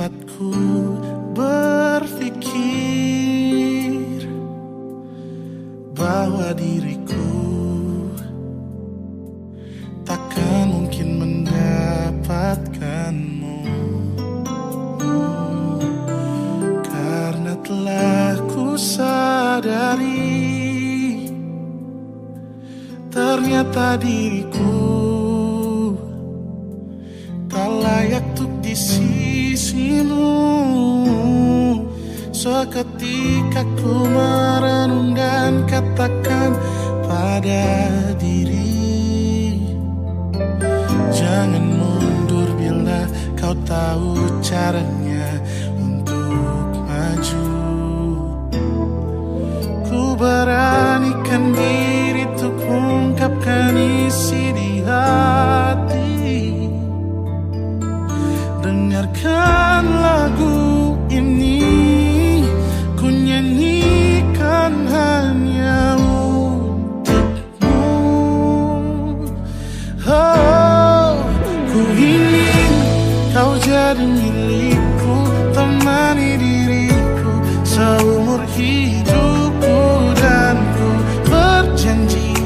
tempatku berpikir bahwa diriku takkan mungkin mendapatkanmu, karena telah ku sadari ternyata diriku tak layak untuk di sisimu. Seketika ku merenung dan katakan pada diri, jangan mundur bila kau tahu caranya untuk maju. Ku beranikan diri untuk ungkapkan isi di hati. Dengarkan lagu ini, ku nyanyikan hanya untukmu. Oh, ku ingin kau jadi milikku, temani diriku seumur hidupku, dan ku berjanji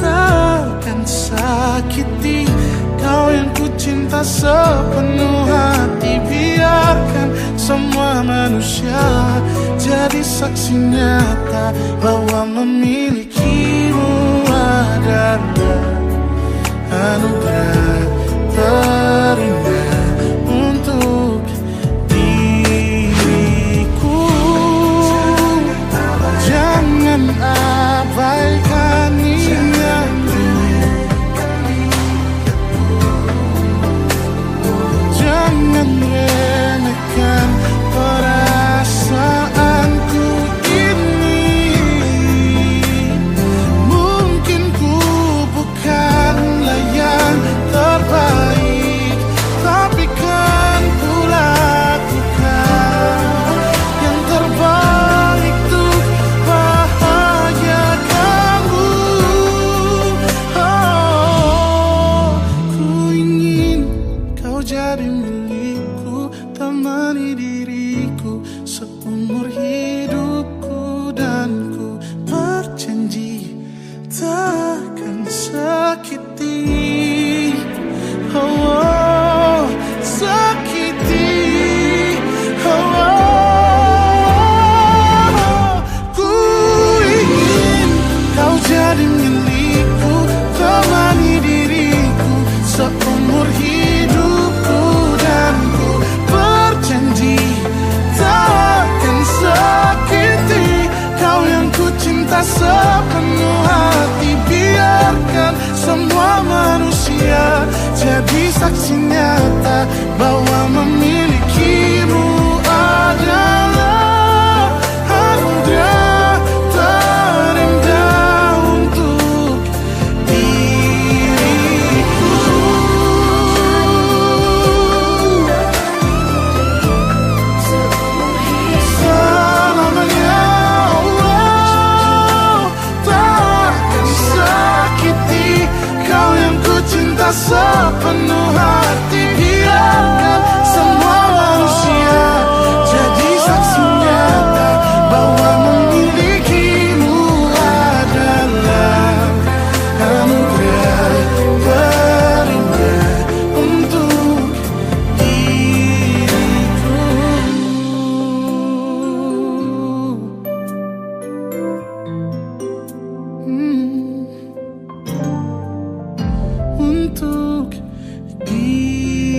takkan sakiti kau yang ku cinta sepenuh hati. Biarkan semua manusia jadi saksi nyata bahwa memilikimu adalah anugerah terindah untuk diriku. Jangan abaikan niatku, jangan remehkan perasaanku ini. Mungkin ku bukanlah yang terbaik, tapi kan ku lakukan yang terbaik untuk bahagiakanmu. Oh, ku ingin kau jadi milikku, temani diriku seumur hidupku, dan ku berjanji takkan sakiti, oh, sakiti, oh. Ku ingin kau jadi milikku, temani diriku seumur hidupku, dan ku berjanji takkan sakiti kau yang ku cinta sepenuh hati. Biarkan semua manusia jadi saksi nyata bahwa memilikimu adalah anugerah terindah untuk diriku. Selamanya Allah takkan sakiti kau yang ku cinta sepenuh hati. Biarkan semua manusia jadi saksi nyata bahwa memilikimu adalah anugerah terindah untuk diriku. Untuk diriku.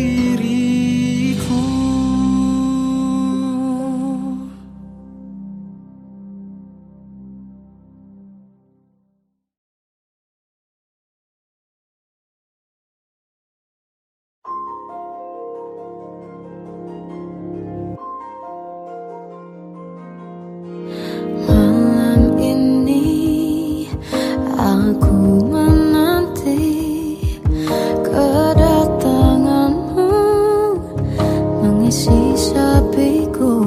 Malam ini aku menanti kedatanganmu, mengisi sepiku.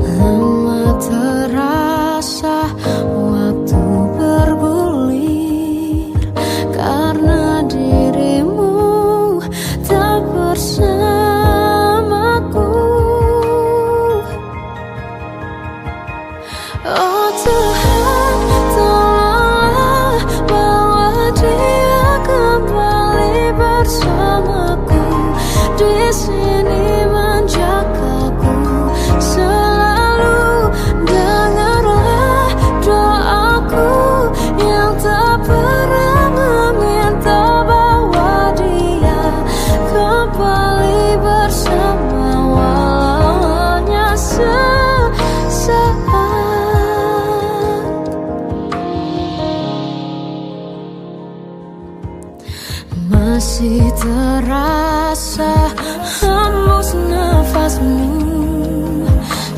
Lama terasa waktu bergulir, karena dirimu tak bersama. sini menjagaku selalu. Dengarlah doaku yang tak pernah meminta bawa dia kembali bersama walau hanya sesaat. Masih terasa hembus nafasmu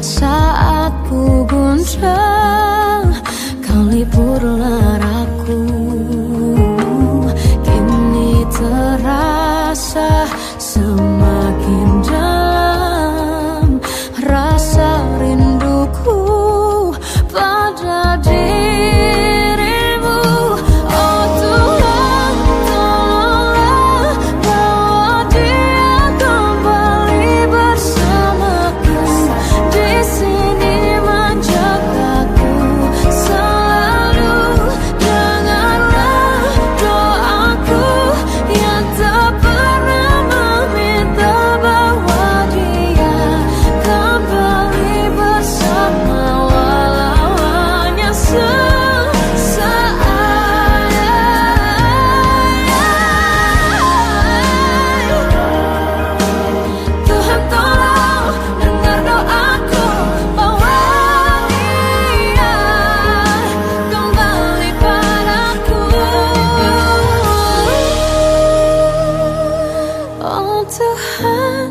saat ku guncang, kau lipurlah raku. Kini terasa semakin dalam rasa rinduku pada dirimu. Oh Tuhan, tolonglah bawa dia kembali bersamaku, di sini menjagaku selalu. Dengarlah doaku yang tak pernah meminta bawa dia kembali bersama walau hanya sesaat. Tuhan tolong dengar doaku, bawa dia kembali padaku. Oh Tuhan,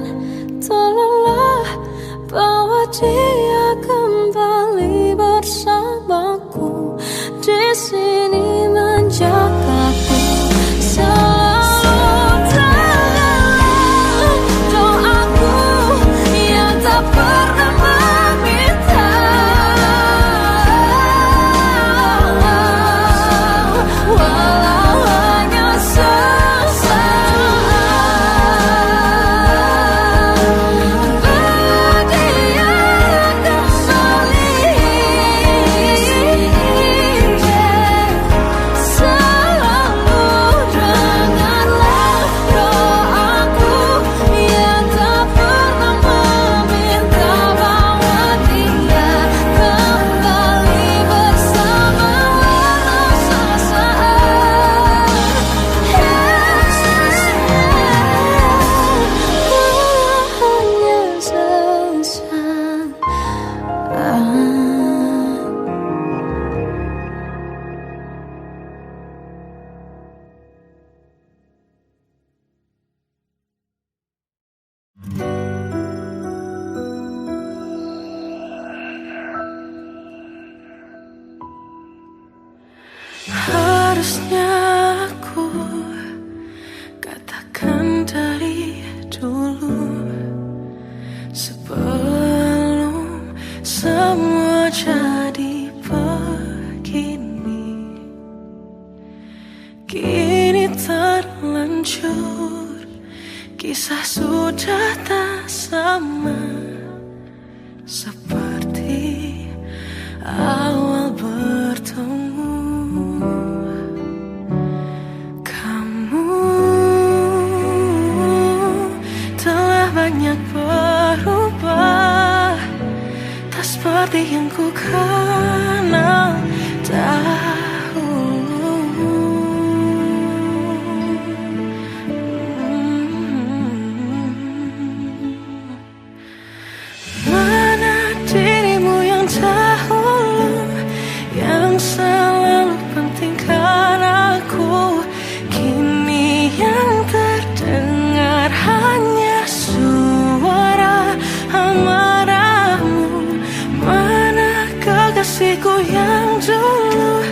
tolonglah bawa dia kembali bersamaku, di sini menjagaku selalu. Dengarlah doaku yang tak pernah meminta walau hanya sesaat. Bawa dia kembali selalu. Dengarlah doaku yang tak pernah meminta bawa dia kembali bersama walau sesaat. Hanya sesaat. Harusnya aku katakan dari dulu sebelum semua jadi begini. Kini terlanjur, kisah sudah tak sama seperti awal bertemu. Kamu telah banyak berubah, tak seperti yang ku kenal dahulu. Mana dirimu yang dahulu, yang selalu pentingkan aku, kini yang terdengar hanya suara amarahmu. Mana kekasihku yang dulu,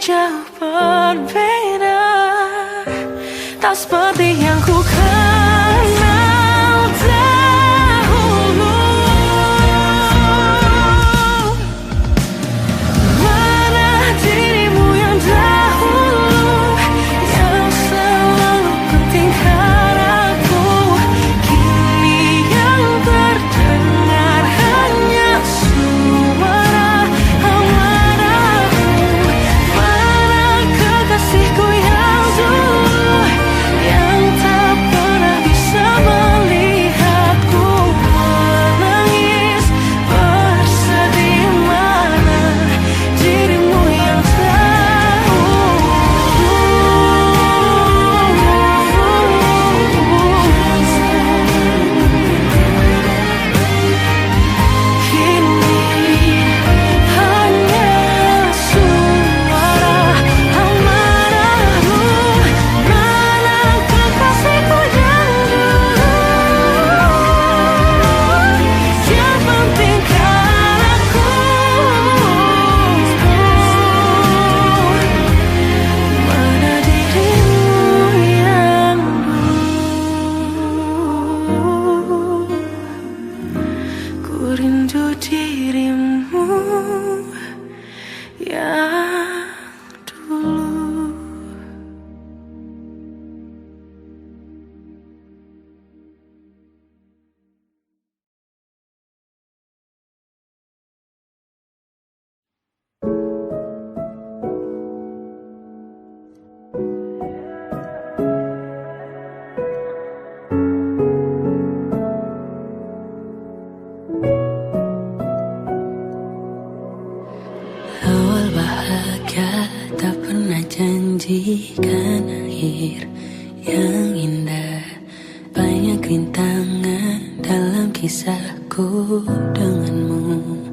jauh berbeda, tak seperti yang ku kenal dahulu. Mana dirimu yang dahulu, yang selalu pentingkan aku, kini yang terdengar hanya suara amarahmu. Mana kekasihku yang dulu, yang tak pernah bisa melihatku menangis bersedih. Mana dirimu yang kini hanya suara amarahmu. Mana kekasihku yang dulu, yang pentingkan aku, mana dirimu yang dulu. Ku rindu dirimu yang dulu. Awal bahagia tak pernah janjikan akhir yang indah. Banyak rintangan dalam kisahku denganmu.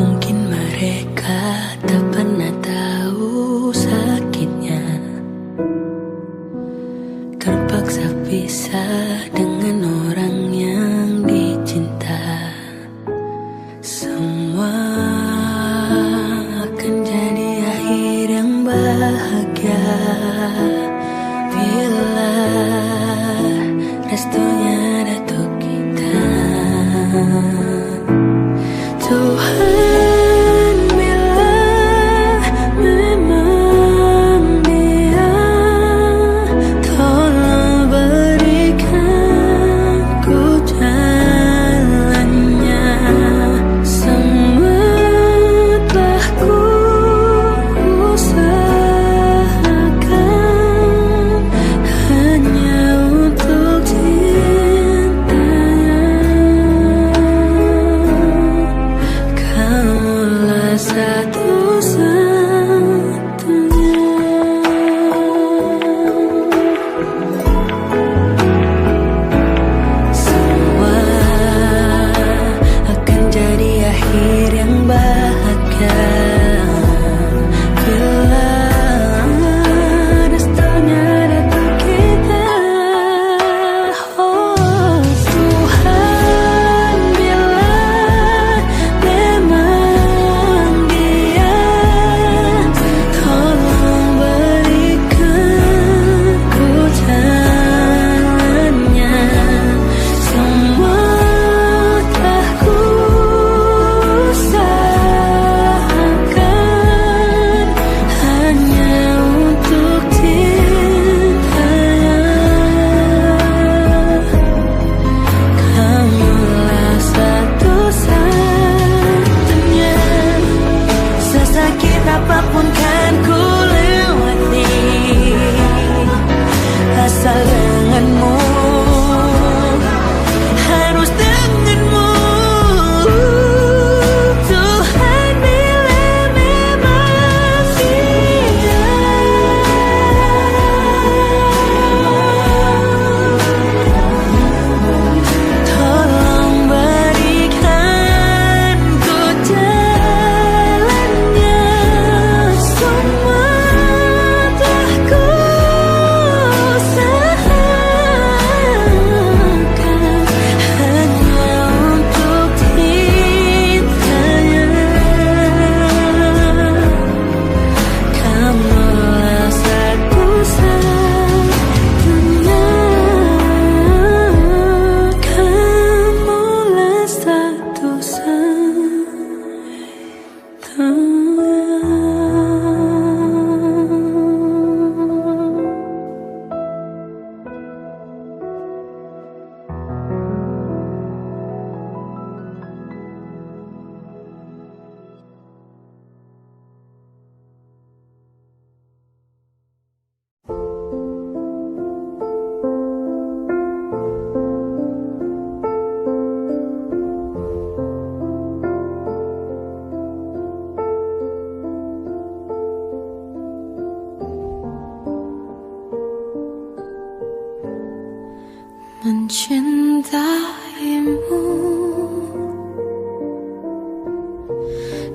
Mungkin mereka tak pernah tahu sakitnya terpaksa pisah dengan orang yang dicinta. Semua akan jadi akhir yang bahagia bila restunya ada untuk kita. Tuhan, bila memang Dia, tolong berikan ku jalannya. Semua telah ku usahakan hanya untuk cintanya. Kamulah satu-satunya. Semua akan jadi akhir yang bahagia bila restunya datang kita. Oh Tuhan, bila memang Dia,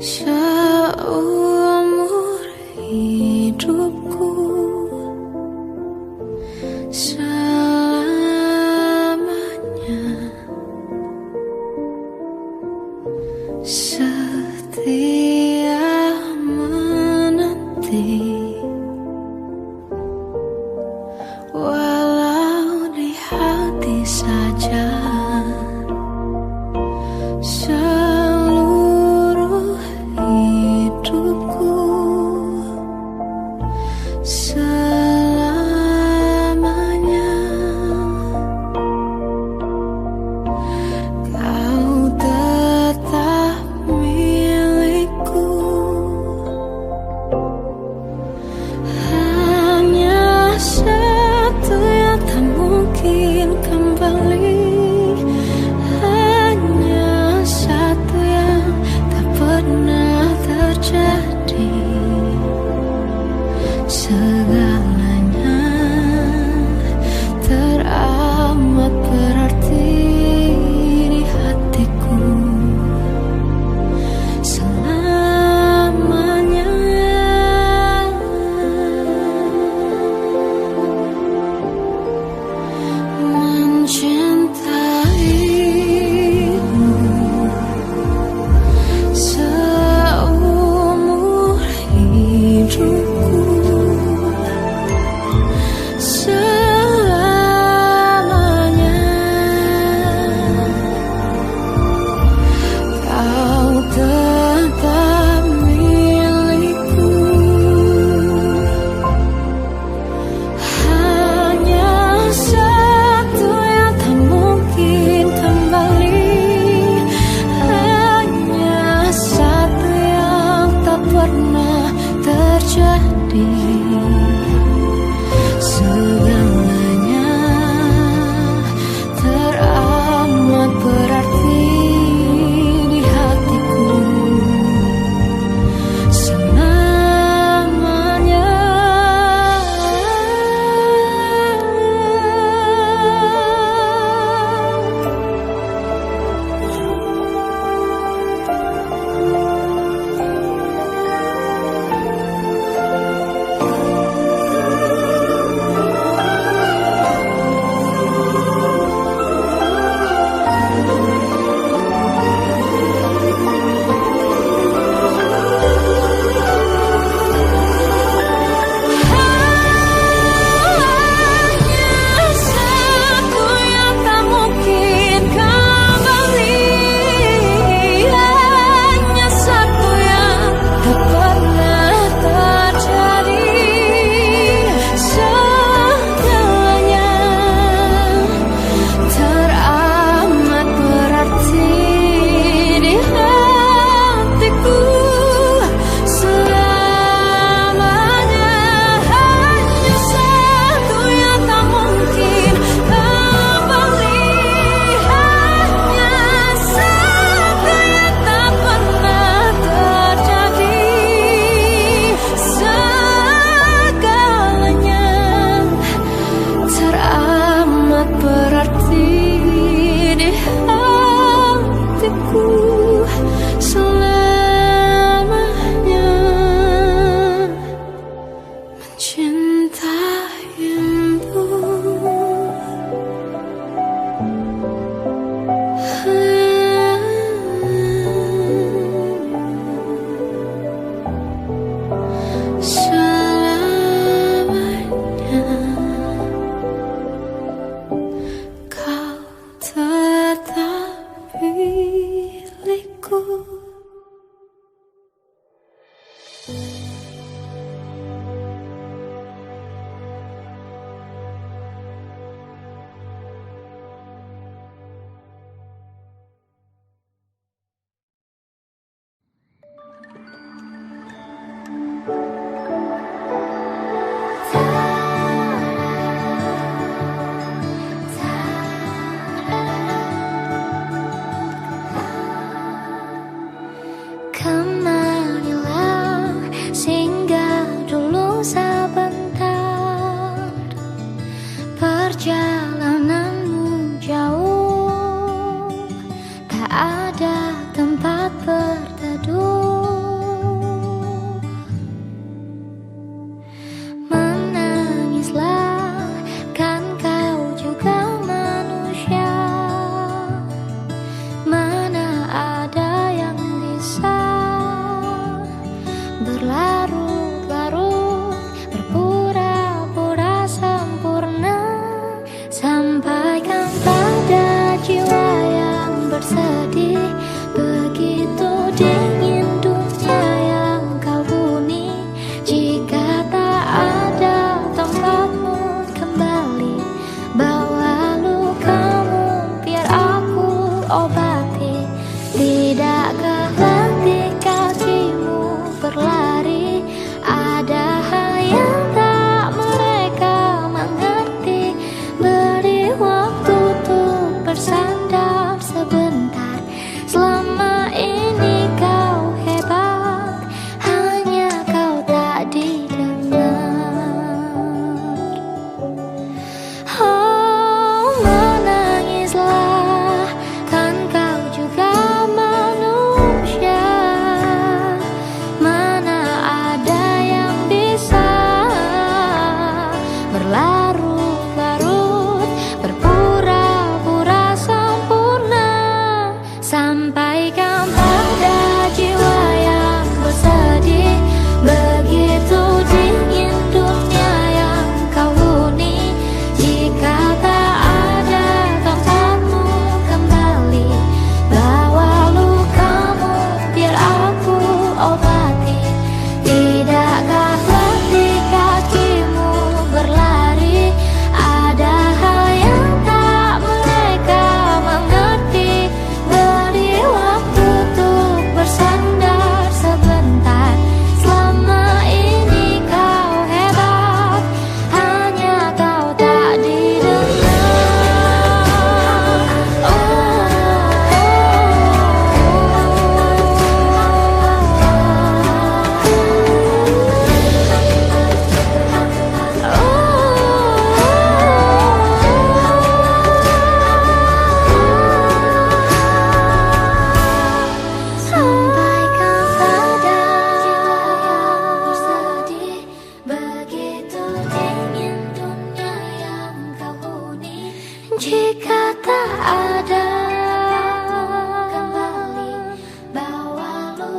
seumur hidupku, selamanya setia menanti, walau di hati saja. Seluruh hidupku selamanya kau tetap milikku.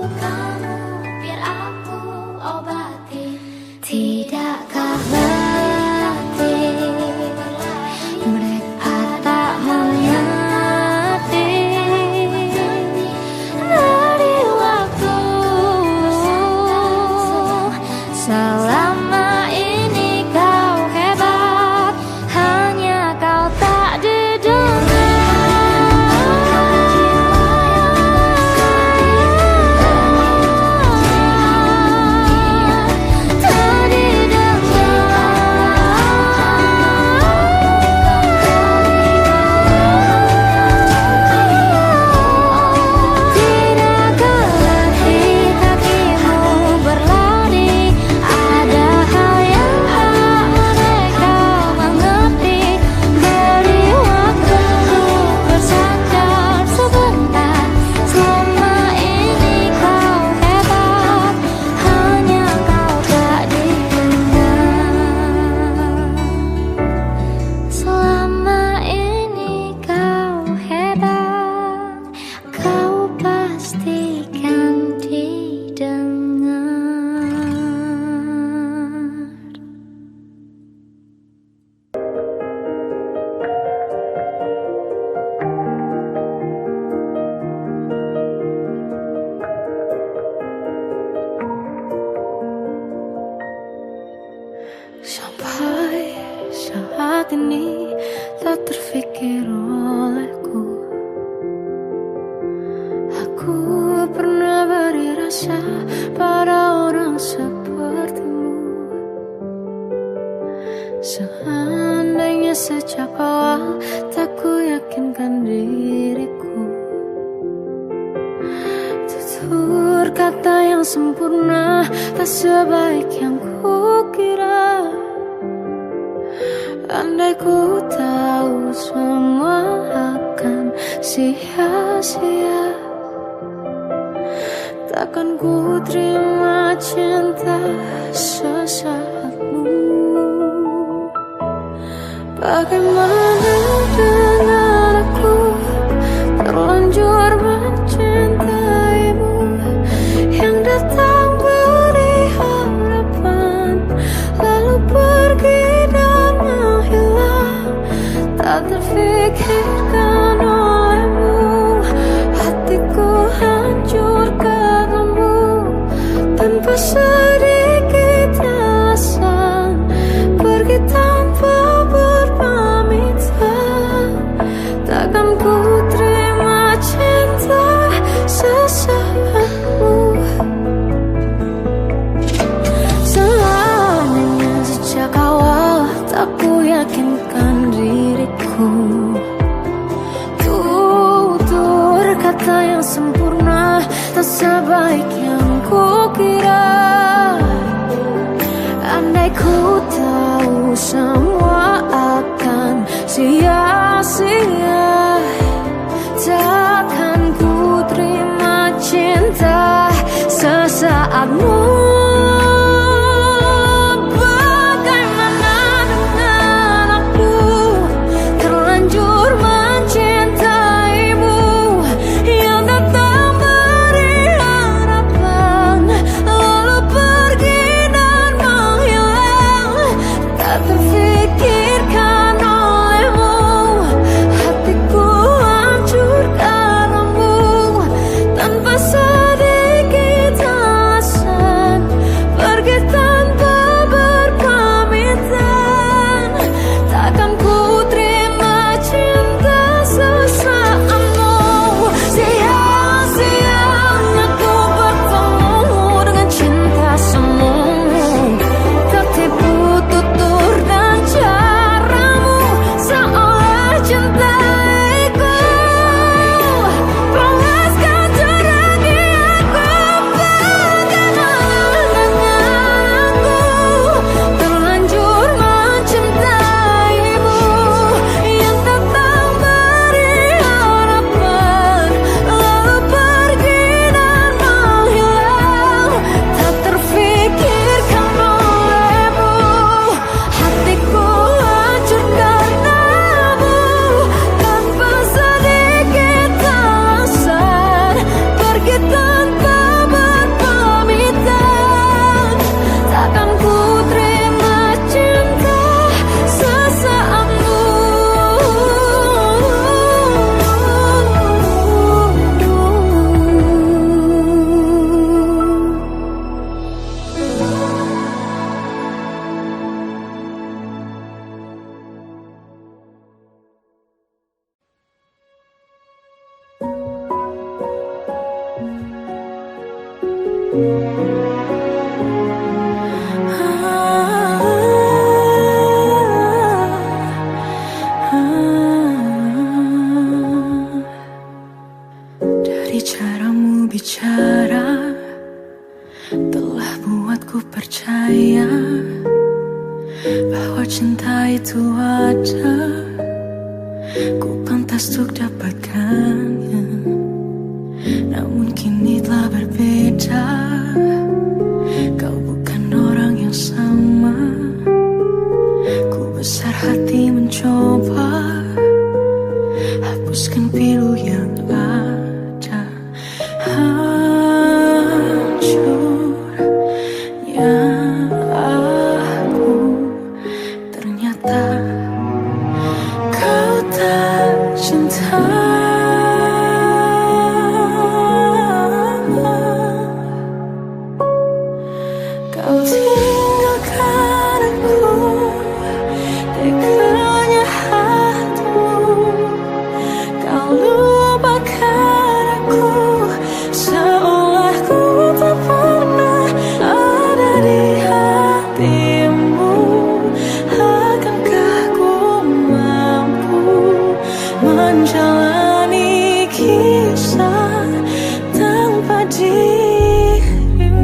lukamu biar aku obati. Tidakkah berarti mereka tak mengerti dari waktu selama ini kau hebat, hanya kau tak didengar. Sampai saat ini tak terfikir olehku, aku pernah beri rasa pada orang sepertimu. Seandainya sejak awal tak ku yakinkan diriku, tutur kata yang sempurna tak sebaik yang ku kira. Andai ku tahu semua akan sia-sia, takkan ku terima cinta sesaatmu. Bagaimana dengan aku terlanjur mencintaimu, yang datang beri harapan lalu pergi dan menghilang, tak terfikirkan olehmu. Hatiku hancur karenamu tanpa sedikit alasan, pergi tanpa berpamitan. Takkan ku terima cinta sesaatmu. Seandainya sejak awal tak ku yakinkan diriku, tutur kata yang sempurna tak sebaik yang ku kira. Andai ku tahu semua akan sia-sia, takkan ku terima cinta sesaatmu. Terfikirkan olehmu, hatiku Dari caramu bicara telah buatku percaya bahwa cinta itu ada, ku pantas untuk dapatkannya. Namun kini telah berbeda, kau bukan orang yang sama. Ku besar hati mencoba hapuskan pilu yang ada. Hancurnya aku, ternyata kau tak cinta. Kau tinggalkan aku, teganya hatimu. Kau lupakan aku, seolah ku tak pernah ada di hatimu. Akankah ku mampu menjalani kisah tanpa dirimu?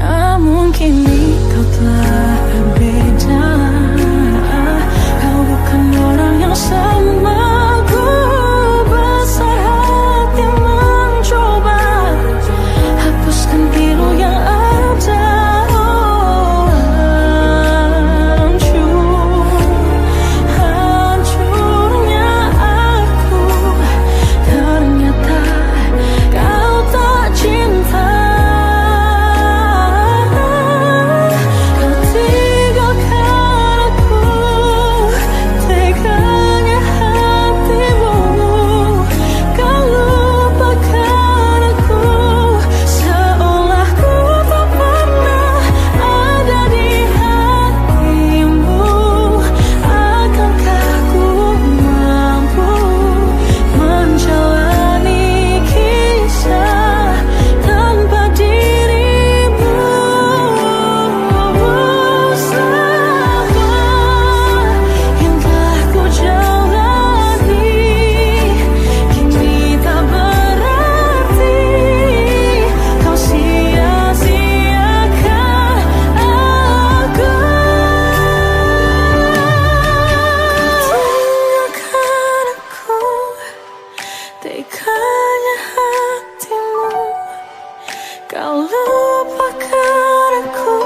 Namun kini kau telah berbeda, kau bukan orang yang sama. Ku besar hati mencoba hapuskan pilu yang ada. Hancurnya aku, ternyata kau tak cinta. Kau tinggalkan aku, teganya hatimu. Kau lupakan aku, seolah ku tak pernah ada di hatimu. Akankah ku mampu menjalani kisah tanpa dirimu? Semua yang telah ku jalani kini tak berarti. Kau sia-siakan aku. Tinggalkan aku, teganya hatimu. Kau lupakan aku,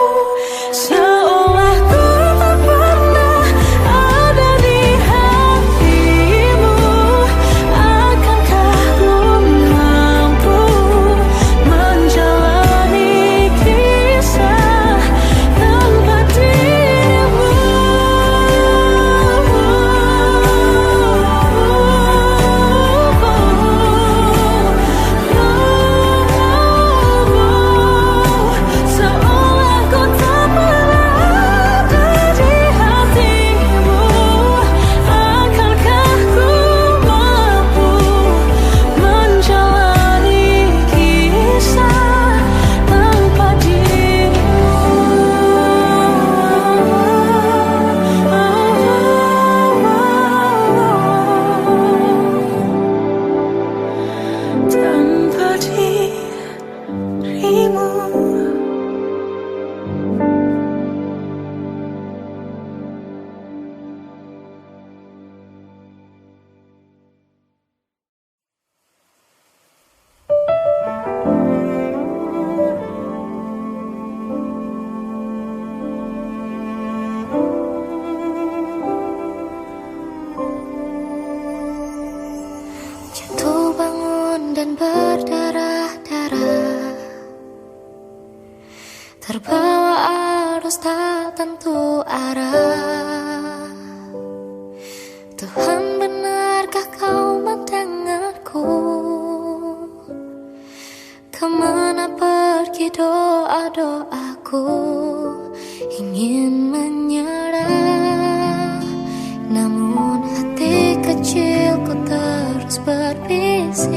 seolah ku tak pernah ada di hatimu. Akankah ku mampu menjalani kisah tanpa dirimu? Seolah ku tak pernah ada di hatimu. Akankah ku mampu menjalani kisah tanpa dirimu? Tanpa dirimu. Jatuh bangun dan berdarah-darah, terbawa arus tak tentu arah. Tuhan, benarkah kau mendengarku? Kemana pergi doa-doaku? Ingin menyerah, namun hati kecilku terus berbisik.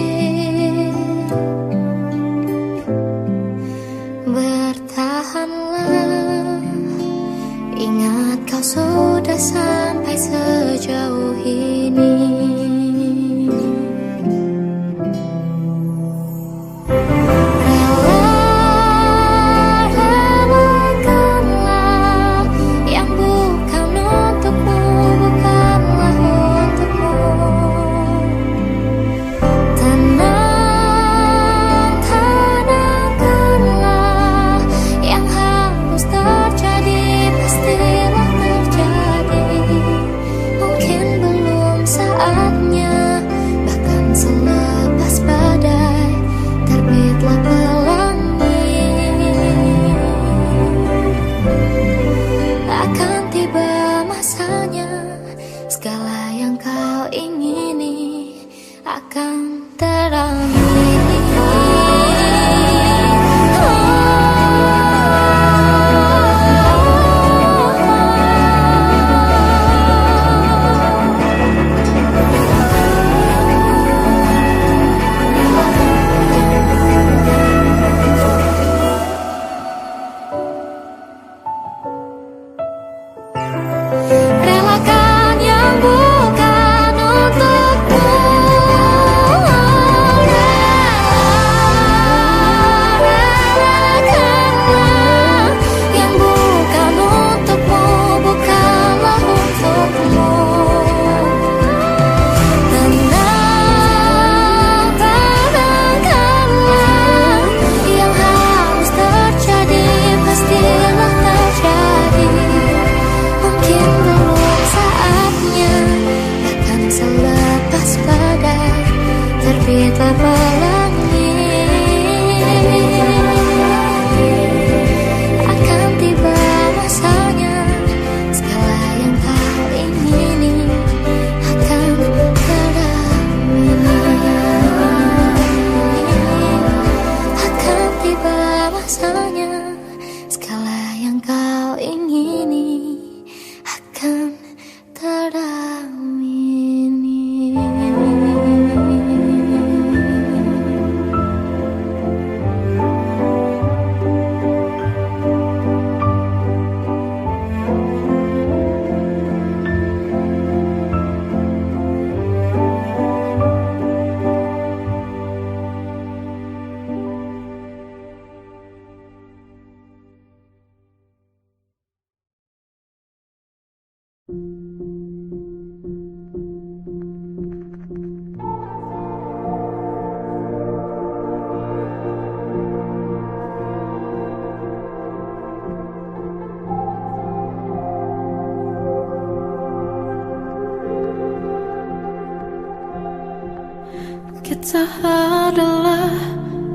Kita adalah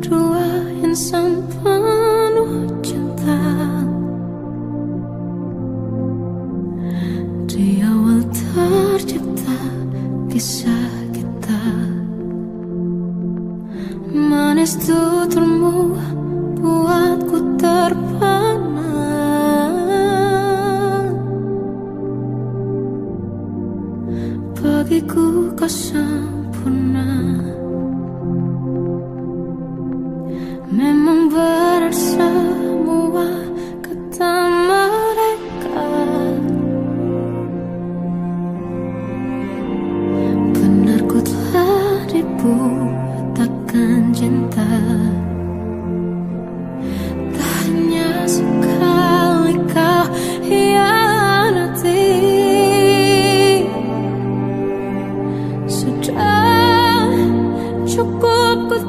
dua insan penuh cinta. Di awal tercipta kisah kita. Manis tuturmu buatku terpana. Bagiku kau sempurna. Memang berat semua kata mereka. Benar ku telah dibutakan cinta. Tak hanya sekali kau hianati. Sudah cukup ku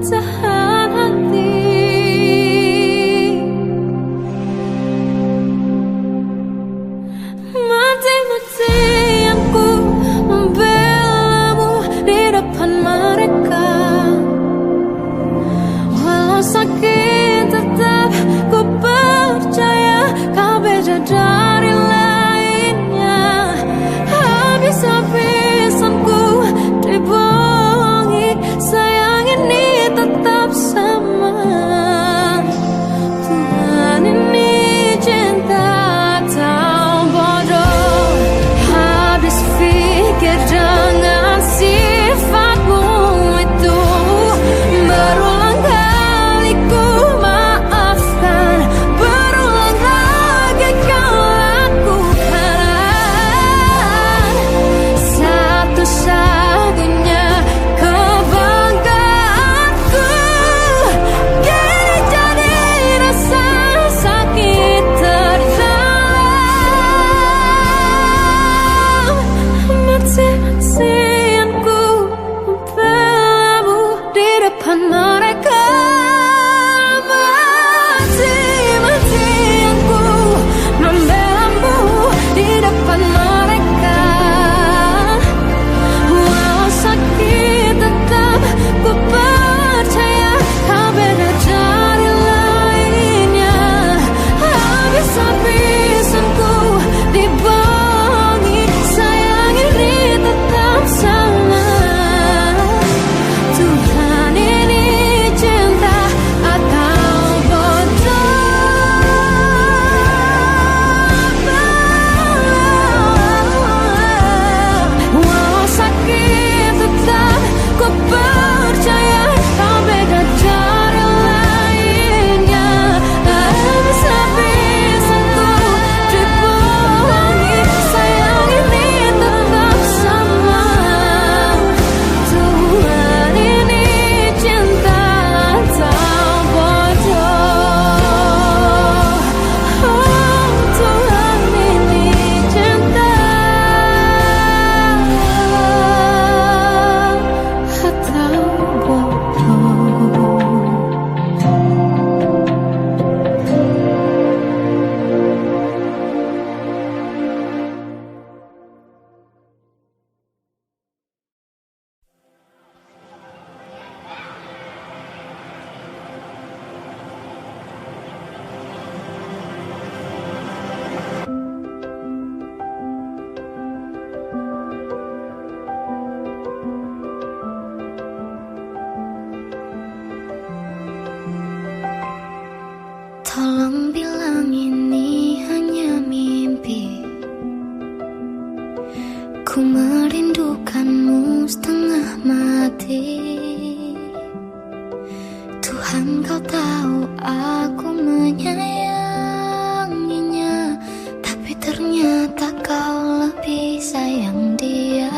tahan hati. Mati-matian ku membelamu di depan mereka. Walau sakit tetap ku percaya kau beda dari lainnya. Habis-habisan ku dibohongi, sayang ini tetap sama. Tuhan ini cinta atau bodoh. Habis pikir dengan sifatmu itu. Berulang kali ku maafkan, berulang lagi kau lakukan. Satu-satunya kebanggaanku kini jadi rasa sakit terdalam. Mati-matian ku membelamu di depan mereka. Mati-matian ku membelamu di depan mereka. Walau sakit tetap ku percaya kau beda dari lainnya. Habis-habisan ku dibohongi, sayang ini tetap sama. Tuhan ini cinta atau bodoh. Walau sakit tetap ku percaya kau beda dari lainnya. Habis-habisan ku dibohongi, sayang ini tetap sama. Tuhan ini cinta atau bodoh. Oh, Tuhan ini cinta atau bodoh. Tolong bilang ini hanya mimpi. Ku merindukanmu setengah mati. Tuhan, kau tahu aku menyayanginya, tapi ternyata kau lebih sayang dia.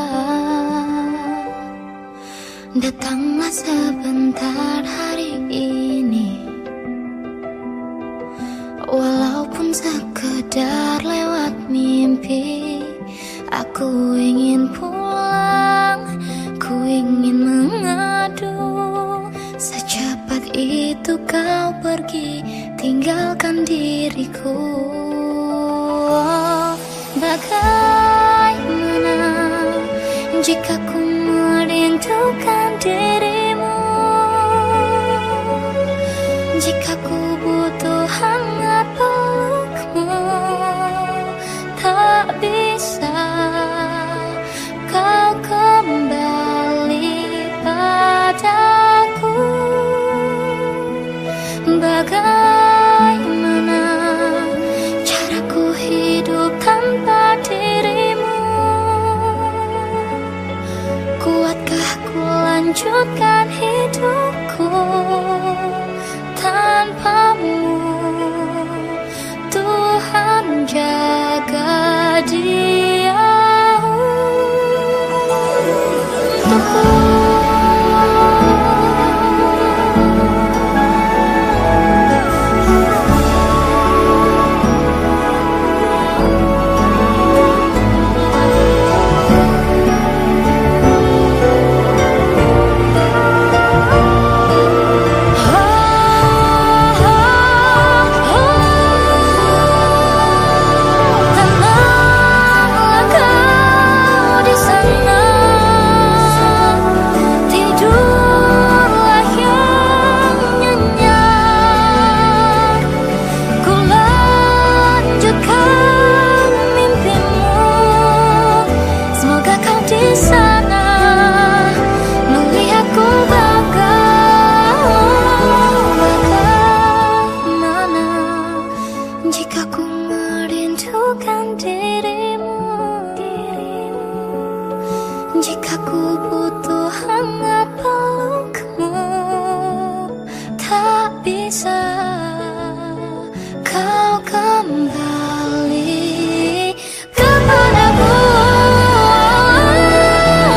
Datanglah sebentar hari ini, walaupun sekedar lewat mimpi. Aku ingin pulang, ku ingin mengadu. Secepat itu kau pergi, tinggalkan diriku. Bagaimana jika ku merindu merindukan dirimu. Jika ku butuh hangat pelukmu, tak bisa kau kembali padaku. Bagaimana caraku hidup tanpa dirimu? Kuatkah ku lanjutkan hidupku tanpamu? Tuhan jaga dia untukku. Jika ku butuh hangat pelukmu, tak bisa kau kembali kepadaku.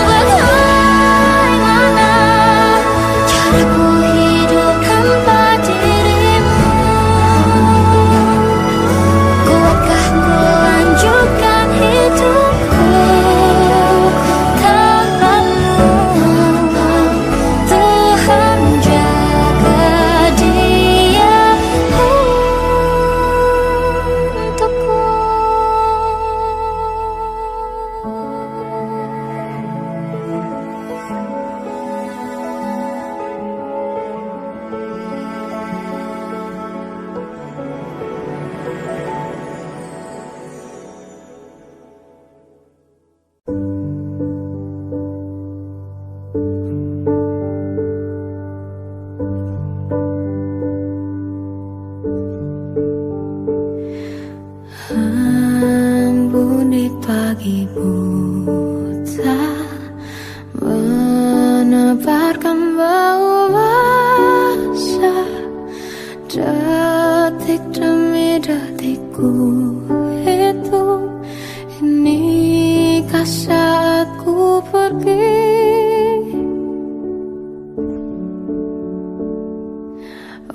Bagaimana caraku hidup tanpa dirimu? Kuatkah ku lanjutkan hidupku Embun pagi buta menebarkan bau basah. Detik demi detikku hitung, inikah saatku pergi?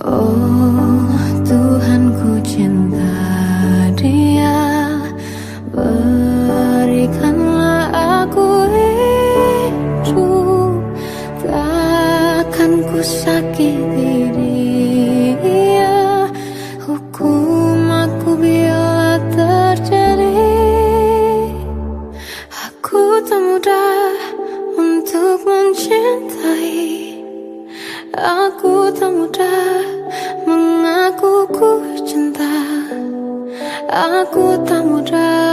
Oh Tuhan, ku cinta dia, berikanlah aku hidup, takkan ku sakiti dia. Hukum aku bila terjadi, aku tak mudah untuk mencintai, aku tak mudah mengaku ku cinta, aku tak mudah